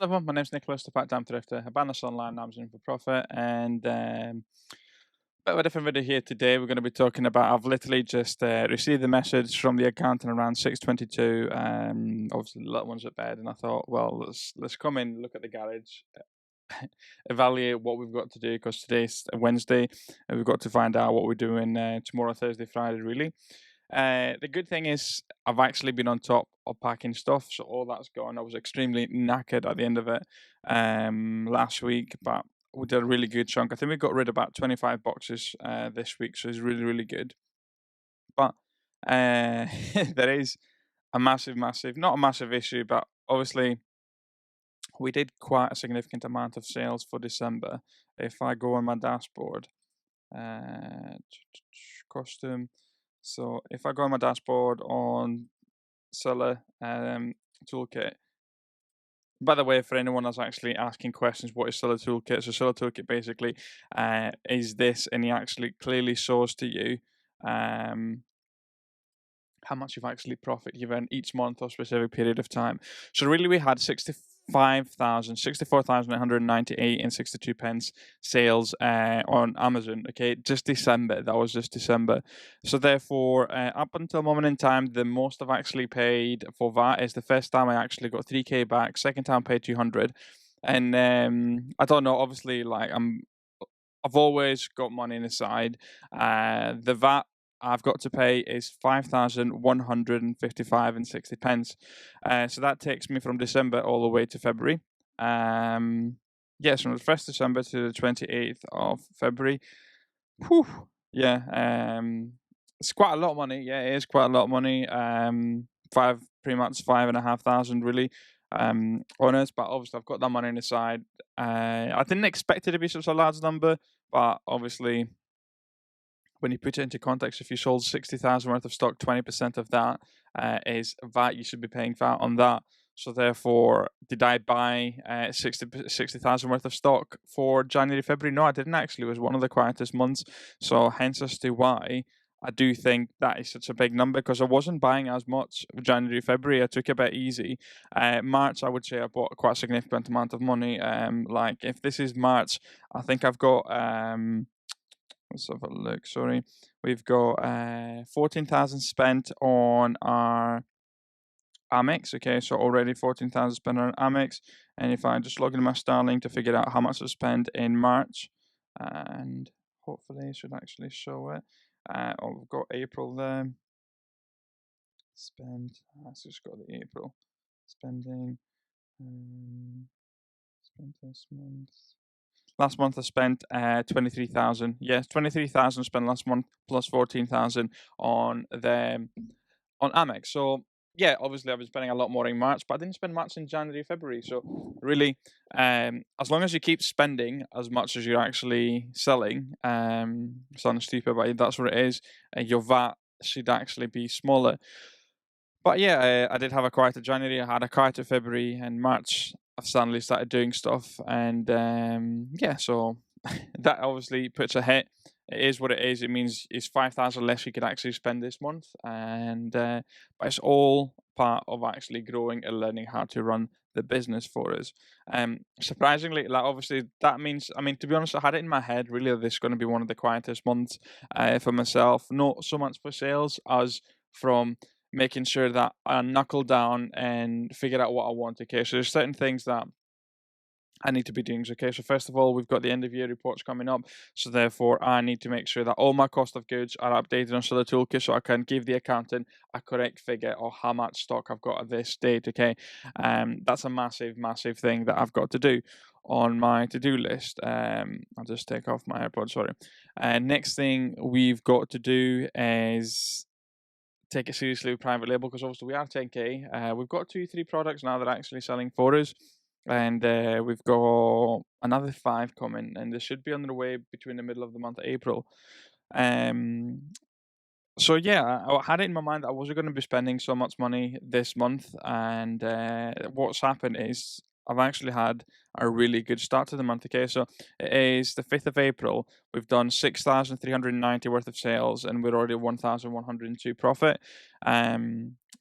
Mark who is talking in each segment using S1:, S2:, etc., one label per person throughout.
S1: Hello, everyone. My name's Nicholas, the part-time thrifter. I ban this online Amazon for profit, and bit of a different video here today. We're going to be talking about. I've literally just received the message from the accountant around 6:22. Obviously, the little one's at bed, and I thought, well, let's come in, look at the garage, evaluate what we've got to do because today's a Wednesday, and we've got to find out what we're doing tomorrow, Thursday, Friday, really. The good thing is I've actually been on top of packing stuff, so all that's gone. I was extremely knackered at the end of it last week, but we did a really good chunk. I think we got rid of about 25 boxes this week, so it's really, really good. But there is a massive, not a massive issue, but obviously we did quite a significant amount of sales for December. If I go on my dashboard, uh, custom. So if I go on my dashboard on seller toolkit. By the way, for anyone that's actually asking questions, what is seller toolkit? So seller toolkit basically is this, and he actually clearly shows to you um, how much you've actually profit given each month or specific period of time. So really we had 64,898 and 62 pence sales on Amazon. Okay, just December. That was just December. So therefore, up until moment in time, the most I've actually paid for VAT is the first time I actually got 3k back. Second time I paid 200. And I don't know, obviously, I've always got money on the side. The VAT I've got to pay is 5,155 and 60 pence. So that takes me from December all the way to February. Yes, from the 1st December to the 28th of February. Whew, yeah, it's quite a lot of money. Yeah, it is quite a lot of money. Pretty much 5,500 really on us, but obviously I've got that money on the side. I didn't expect it to be such a large number, but obviously when you put it into context, if you sold 60,000 worth of stock, 20% of that is VAT. You should be paying VAT on that. So therefore, did I buy 60,000 worth of stock for January, February? No, I didn't actually. It was one of the quietest months. So hence as to why I do think that is such a big number, because I wasn't buying as much January, February. I took it a bit easy. March, I would say I bought quite a significant amount of money. Like if this is March, I think I've got let's have a look. Sorry, we've got 14,000 spent on our Amex. Okay, so already 14,000 spent on Amex, and if I just log into my Starlink to figure out how much I spent in March, and hopefully it should actually show it. Oh, we've got April there. Spend. Let's just got the April spending. Spent this month. Last month I spent 23,000. Yes, 23,000 spent last month plus 14,000 on Amex. So yeah, obviously I've been spending a lot more in March, but I didn't spend much in January, February. So really, as long as you keep spending as much as you're actually selling, sounds stupid, but that's what it is. Your VAT should actually be smaller. But yeah, I did have a quieter January. I had a quieter February, and March I've suddenly started doing stuff, and yeah, so that obviously puts a hit. It is what it is. It means it's 5,000 less you could actually spend this month, and but it's all part of actually growing and learning how to run the business for us. Surprisingly, like obviously that means, I mean, to be honest, I had it in my head really that this is going to be one of the quietest months for myself. Not so much for sales as from making sure that I knuckle down and figure out what I want. Okay, so there's certain things that I need to be doing. Okay, so first of all, we've got the end of year reports coming up, so therefore I need to make sure that all my cost of goods are updated on Seller Toolkit, so I can give the accountant a correct figure of how much stock I've got at this date. Okay, that's a massive thing that I've got to do on my to-do list. I'll just take off my AirPods. Sorry. Next thing we've got to do is take it seriously with private label, because obviously we are 10k. We've got 3 products now that are actually selling for us, and we've got another 5 coming, and they should be on their way between the middle of the month of April. Um, so yeah, I had it in my mind that I wasn't going to be spending so much money this month, and what's happened is I've actually had a really good start to the month. Okay, so it is the 5th of April. We've done 6,390 worth of sales, and we're already 1,102 profit.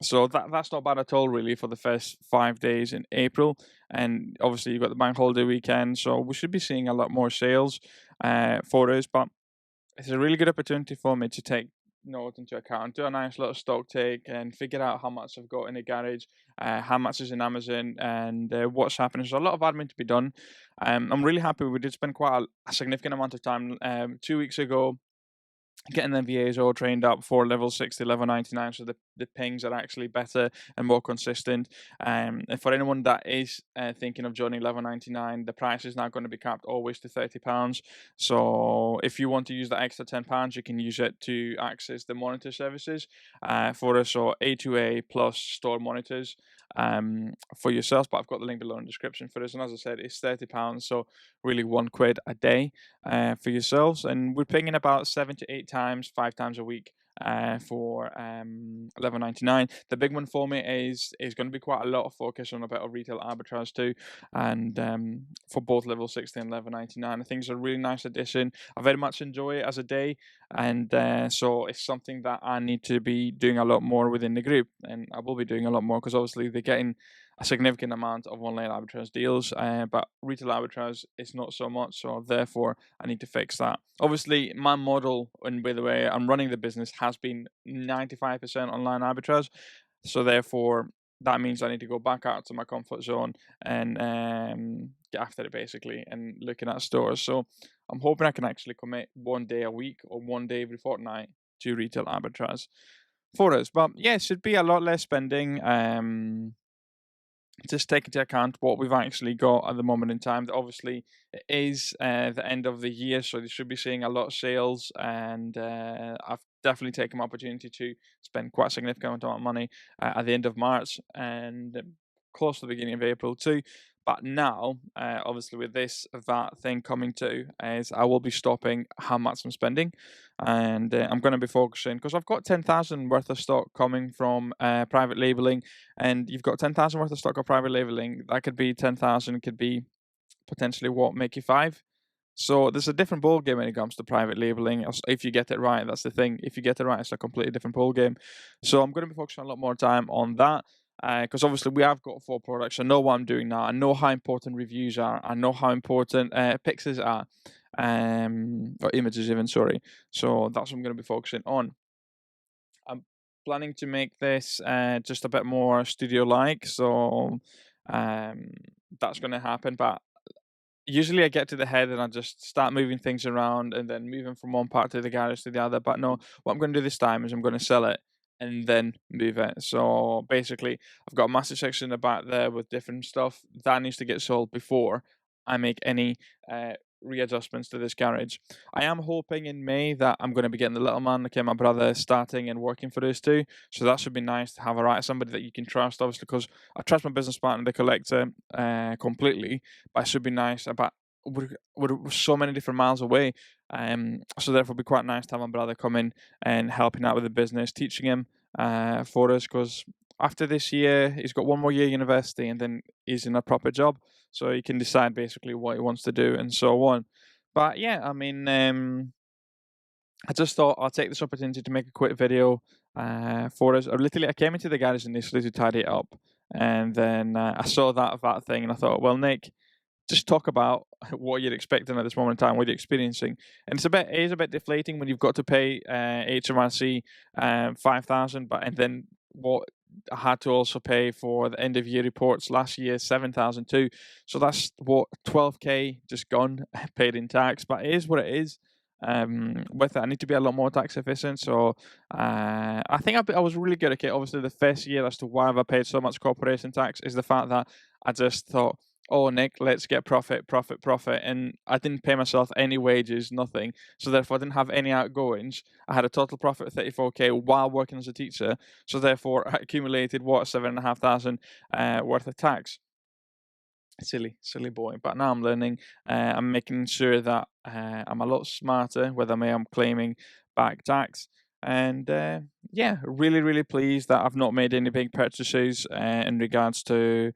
S1: So that's not bad at all, really, for the first 5 days in April. And obviously, you've got the bank holiday weekend, so we should be seeing a lot more sales for us. But it's a really good opportunity for me to take note into account, do a nice little stock take, and figure out how much I've got in the garage, how much is in Amazon, and what's happening. There's a lot of admin to be done. I'm really happy. We did spend quite a significant amount of time 2 weeks ago getting the VAs all trained up for level 60, level 99, so the pings are actually better and more consistent. And for anyone that is thinking of joining level 99, the price is now going to be capped always to £30. So if you want to use the extra £10, you can use it to access the monitor services for us, so A2A plus store monitors for yourselves. But I've got the link below in the description for this. And as I said, it's £30, so really £1 a day for yourselves. And we're pinging about 7 to 8 times, 5 times a week for 11.99. The big one for me is going to be quite a lot of focus on a bit of retail arbitrage too, and for both level 60 and 11.99. I think it's a really nice addition. I very much enjoy it as a day, and so it's something that I need to be doing a lot more within the group, and I will be doing a lot more because obviously they're getting a significant amount of online arbitrage deals, but retail arbitrage is not so much. So therefore, I need to fix that. Obviously, my model and by the way I'm running the business has been 95% online arbitrage. So therefore, that means I need to go back out to my comfort zone and get after it basically and looking at stores. So I'm hoping I can actually commit one day a week or one day every fortnight to retail arbitrage for us. But yeah, it should be a lot less spending. Just take into account what we've actually got at the moment in time. That obviously it is the end of the year, so they should be seeing a lot of sales, and I've definitely taken my opportunity to spend quite a significant amount of money at the end of March and close to the beginning of April too. But now, obviously, with this VAT thing coming too, is I will be stopping how much I'm spending, and I'm going to be focusing because I've got 10,000 worth of stock coming from private labeling, and you've got 10,000 worth of stock of private labeling. That could be 10,000, could be potentially what make you five. So there's a different ball game when it comes to private labeling. If you get it right, that's the thing. If you get it right, it's a completely different ball game. So I'm going to be focusing a lot more time on that because obviously we have got 4 products. I know what I'm doing now. I know how important reviews are. I know how important pictures are, or images even. Sorry. So that's what I'm going to be focusing on. I'm planning to make this just a bit more studio-like, so um, that's going to happen. But usually I get to the head and I just start moving things around and then moving from one part to the garage to the other. But no, what I'm going to do this time is I'm going to sell it and then move it. So basically, I've got a massive section in the back there with different stuff that needs to get sold before I make any readjustments to this garage. I am hoping in May that I'm going to be getting the little man, okay, my brother, starting and working for us too. So that should be nice to have a right somebody that you can trust, obviously, because I trust my business partner, the collector, completely. But it should be nice. But we're so many different miles away, so therefore, it'd be quite nice to have my brother come in and helping out with the business, teaching him for us, because after this year, he's got one more year university and then he's in a proper job. So he can decide basically what he wants to do and so on. But yeah, I mean, I just thought I'll take this opportunity to make a quick video for us. I came into the garage initially to tidy it up. And then I saw that thing and I thought, well, Nick, just talk about what you're expecting at this moment in time, what you're experiencing, and it is a bit deflating when you've got to pay HMRC 5,000, but and then what I had to also pay for the end of year reports last year 7,000 too. So that's what 12k just gone paid in tax, but it is what it is. With it, I need to be a lot more tax efficient. So I think I was really good. Okay, obviously the first year as to why have I paid so much corporation tax is the fact that I just thought, oh, Nick, let's get profit, profit, profit. And I didn't pay myself any wages, nothing. So therefore, I didn't have any outgoings. I had a total profit of 34k while working as a teacher. So therefore, I accumulated what, 7,500 worth of tax. Silly boy. But now I'm learning. I'm making sure that I'm a lot smarter, whether I'm claiming back tax. And yeah, really, really pleased that I've not made any big purchases in regards to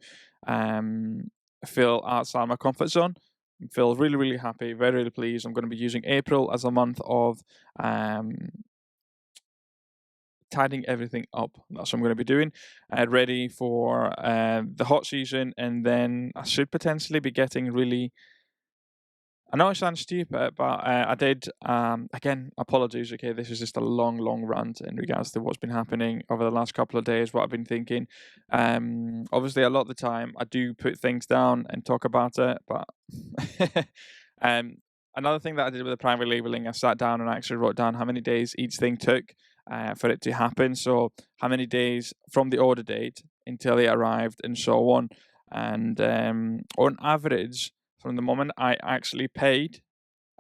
S1: feel outside my comfort zone. Feel really, really happy, very, really pleased. I'm going to be using April as a month of um, tidying everything up. That's what I'm going to be doing. Ready for the hot season, and then I should potentially be getting really. I know it sounds stupid, but I did. Again, apologies. Okay, this is just a long, long rant in regards to what's been happening over the last couple of days. What I've been thinking. Obviously, a lot of the time I do put things down and talk about it, but um, another thing that I did with the private labeling, I sat down and I actually wrote down how many days each thing took for it to happen. So, how many days from the order date until it arrived, and so on. And on average, from the moment I actually paid,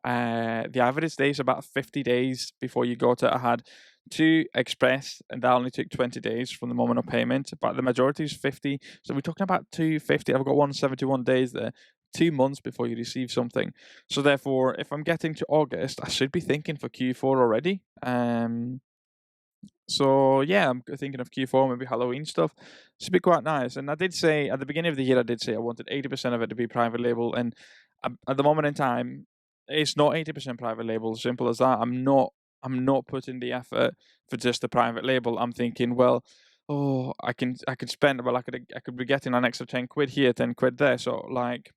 S1: the average day is about 50 days before you got it. I had two express, and that only took 20 days from the moment of payment, but the majority is 50. So we're talking about 250. I've got 171 days there, 2 months before you receive something. So therefore, if I'm getting to August, I should be thinking for Q4 already. So yeah, I'm thinking of Q4, maybe Halloween stuff. Should be quite nice. And I did say at the beginning of the year, I did say I wanted 80% of it to be private label, and at the moment in time, it's not 80% private label. Simple as that. I'm not putting the effort for just the private label. I'm thinking, well, oh, I can spend, well, I could be getting an extra 10 quid here, 10 quid there. So like,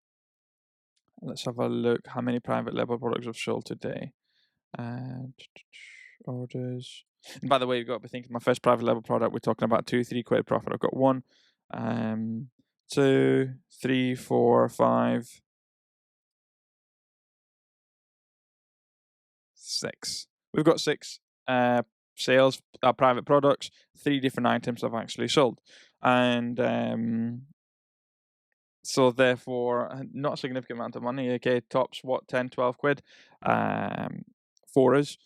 S1: let's have a look. How many private label products I've sold today? Uh, orders. And by the way, you've got to be thinking my first private label product, we're talking about 2, 3 quid profit. I've got one, 2, 3, 4, 5, 6. We've got six sales, private products, 3 different items I've actually sold. And so therefore, not a significant amount of money. Okay, tops what, 10, 12 quid um, for us.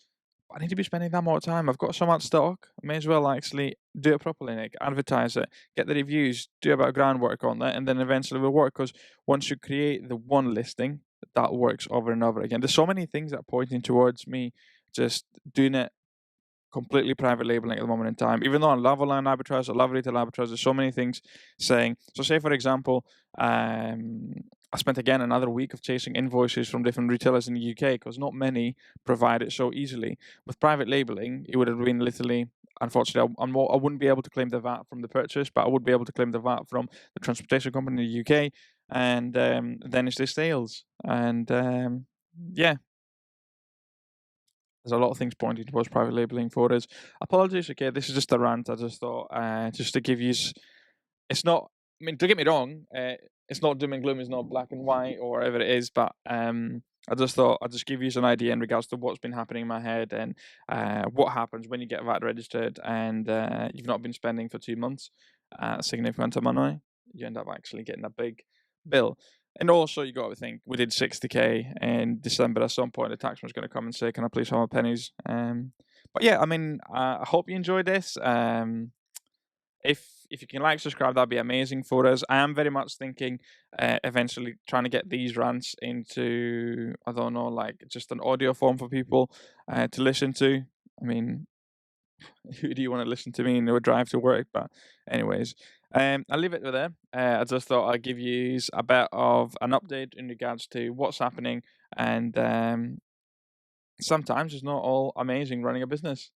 S1: I need to be spending that more time. I've got so much stock. I may as well actually do it properly, Nick. Advertise it, get the reviews, do a bit of groundwork on that, and then eventually will work. Because once you create the one listing, that works over and over again. There's so many things that are pointing towards me just doing it completely private labeling at the moment in time. Even though I love online arbitrage, I love retail arbitrage, there's so many things saying. So, say for example, I spent again another week of chasing invoices from different retailers in the UK because not many provide it so easily. With private labeling, it would have been literally. Unfortunately, I wouldn't be able to claim the VAT from the purchase, but I would be able to claim the VAT from the transportation company in the UK, and then it's the sales. And yeah, there's a lot of things pointing towards private labeling for us. Apologies, okay, this is just a rant. I just thought, just to give you, it's not. I mean, don't get me wrong. It's not doom and gloom. It's not black and white or whatever it is. But I just thought I'd just give you an idea in regards to what's been happening in my head and what happens when you get VAT registered and you've not been spending for 2 months a significant amount of money. You end up actually getting a big bill. And also, you got to think we did 60K in December. At some point, the taxman's going to come and say, "Can I please have my pennies?" But yeah, I mean, I hope you enjoyed this. If you can like, subscribe, that'd be amazing for us. I am very much thinking eventually trying to get these rants into, I don't know, like just an audio form for people to listen to. I mean, who do you want to listen to me in your drive to work? But anyways, I'll leave it there. I just thought I'd give you a bit of an update in regards to what's happening, and sometimes it's not all amazing running a business.